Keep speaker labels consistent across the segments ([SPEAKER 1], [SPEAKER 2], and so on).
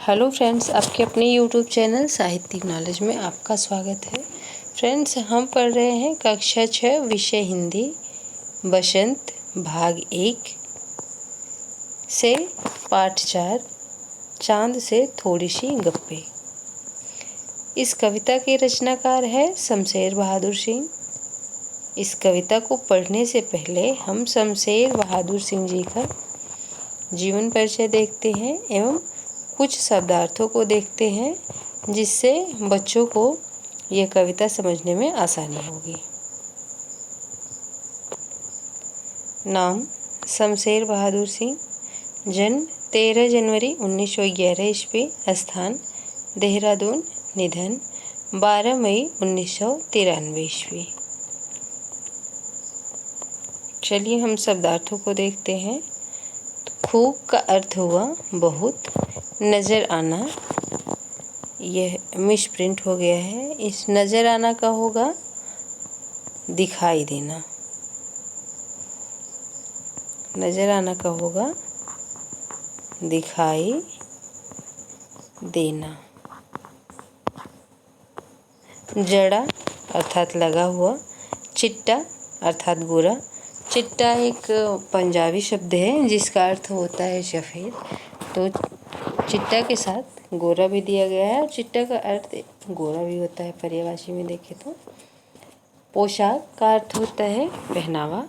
[SPEAKER 1] Hello friends, आपके अपने YouTube channel साहित्यिक नॉलेज में आपका स्वागत है। फ्रेंड्स, हम पढ़ रहे हैं कक्षा 6 विषय हिंदी बसंत भाग 1 से पाठ 4 चांद से थोड़ी सी गप्पे। इस कविता के रचनाकार है शमशेर बहादुर सिंह। इस कविता को पढ़ने से पहले हम शमशेर बहादुर सिंह जी का जीवन परिचय देखते हैं एवं कुछ शब्दार्थों को देखते हैं, जिससे बच्चों को यह कविता समझने में आसानी होगी। नाम शमशेर बहादुर सिंह। जन्म 13 जनवरी 1911 ईस्वी। स्थान देहरादून। निधन 12 मई 1993 ईस्वी। चलिए हम शब्दार्थों को देखते हैं। खूब का अर्थ हुआ बहुत। नज़र आना, यह मिसप्रिंट हो गया है। इस नज़र आना का होगा दिखाई देना। नज़र आना का होगा दिखाई देना। जड़ा अर्थात लगा हुआ। चिट्टा अर्थात गोरा। चिट्टा एक पंजाबी शब्द है जिसका अर्थ होता है सफ़ेद। तो चिट्टा के साथ गोरा भी दिया गया है और चिट्टा का अर्थ गोरा भी होता है पर्यायवाची में देखें तो। पोशाक का अर्थ होता है पहनावा।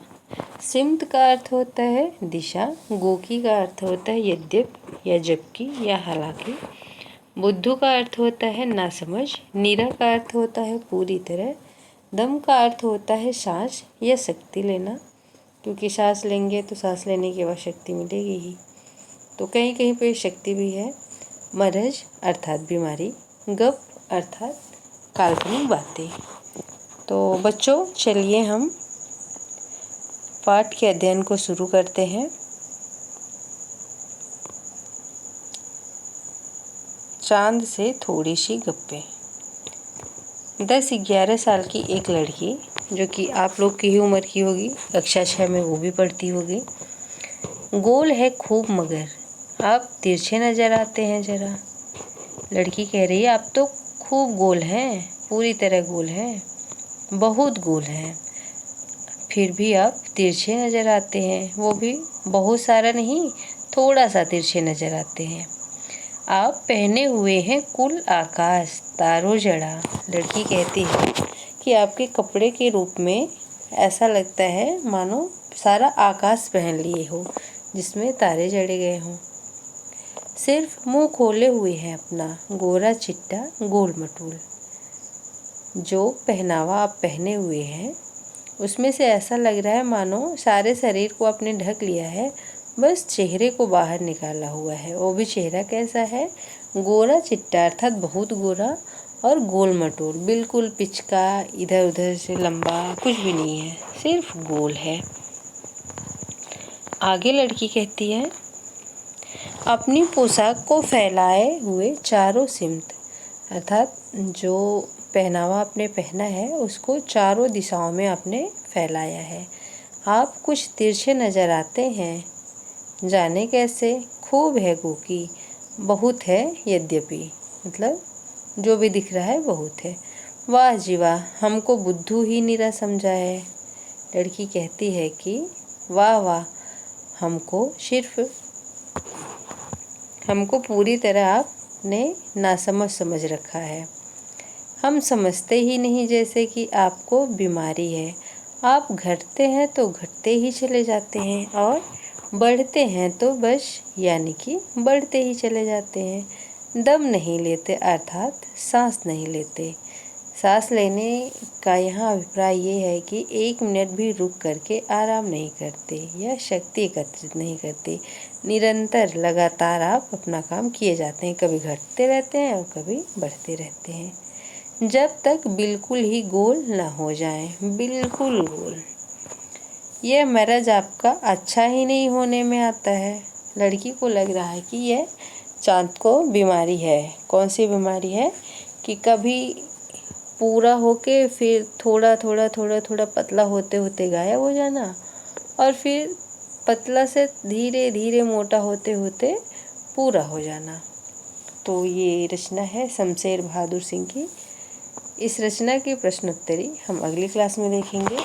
[SPEAKER 1] सिमत का अर्थ होता है दिशा। गोकी का अर्थ होता है यद्यप या जबकि या हालांकि। बुद्धू का अर्थ होता है नासमझ। नीरा का अर्थ होता है पूरी तरह। दम का अर्थ होता है सांस या शक्ति लेना, क्योंकि सांस लेंगे तो सांस लेने के बाद शक्ति मिलेगी ही, तो कहीं कहीं पे शक्ति भी है। मरज अर्थात बीमारी। गप अर्थात काल्पनिक बातें। तो बच्चों, चलिए हम पाठ के अध्ययन को शुरू करते हैं। चांद से थोड़ी सी गप्पे। 10-11 साल की एक लड़की, जो कि आप लोग की ही उम्र की होगी, कक्षा 6 में वो भी पढ़ती होगी। गोल है खूब मगर आप तिरछे नज़र आते हैं ज़रा। लड़की कह रही है आप तो खूब गोल हैं, पूरी तरह गोल हैं, बहुत गोल हैं, फिर भी आप तिरछे नज़र आते हैं। वो भी बहुत सारा नहीं, थोड़ा सा तिरछे नज़र आते हैं। आप पहने हुए हैं कुल आकाश तारों जड़ा। लड़की कहती है कि आपके कपड़े के रूप में ऐसा लगता है मानो सारा आकाश पहन लिए हो, जिसमें तारे जड़े गए हों। सिर्फ मुंह खोले हुए हैं अपना गोरा चिट्टा गोल मटोल। जो पहनावा आप पहने हुए हैं उसमें से ऐसा लग रहा है मानो सारे शरीर को आपने ढक लिया है, बस चेहरे को बाहर निकाला हुआ है। वो भी चेहरा कैसा है? गोरा चिट्टा अर्थात बहुत गोरा, और गोल मटोल, बिल्कुल पिचका, इधर उधर से लंबा कुछ भी नहीं है, सिर्फ गोल है। आगे लड़की कहती है अपनी पोशाक को फैलाए हुए चारों सिमत, अर्थात जो पहनावा आपने पहना है उसको चारों दिशाओं में आपने फैलाया है। आप कुछ तिरछे नज़र आते हैं, जाने कैसे। खूब है गोकी, बहुत है यद्यपि, मतलब जो भी दिख रहा है बहुत है। वाह जी वाह, हमको बुद्धू ही निरा समझा है। लड़की कहती है कि वाह वाह, हमको पूरी तरह आपने नासमझ समझ रखा है। हम समझते ही नहीं जैसे कि आपको बीमारी है। आप घटते हैं तो घटते ही चले जाते हैं और बढ़ते हैं तो बस यानी कि बढ़ते ही चले जाते हैं। दम नहीं लेते अर्थात सांस नहीं लेते। सांस लेने का यहाँ अभिप्राय ये है कि 1 मिनट भी रुक करके आराम नहीं करते या शक्ति एकत्रित नहीं करते। निरंतर लगातार आप अपना काम किए जाते हैं, कभी घटते रहते हैं और कभी बढ़ते रहते हैं, जब तक बिल्कुल ही गोल ना हो जाएं, बिल्कुल गोल। यह मरज आपका अच्छा ही नहीं होने में आता है। लड़की को लग रहा है कि यह चांद को बीमारी है। कौन सी बीमारी है? कि कभी पूरा होके फिर थोड़ा थोड़ा थोड़ा थोड़ा पतला होते होते गायब हो जाना, और फिर पतला से धीरे धीरे मोटा होते होते पूरा हो जाना। तो ये रचना है शमशेर बहादुर सिंह की। इस रचना के प्रश्नोत्तरी हम अगली क्लास में देखेंगे।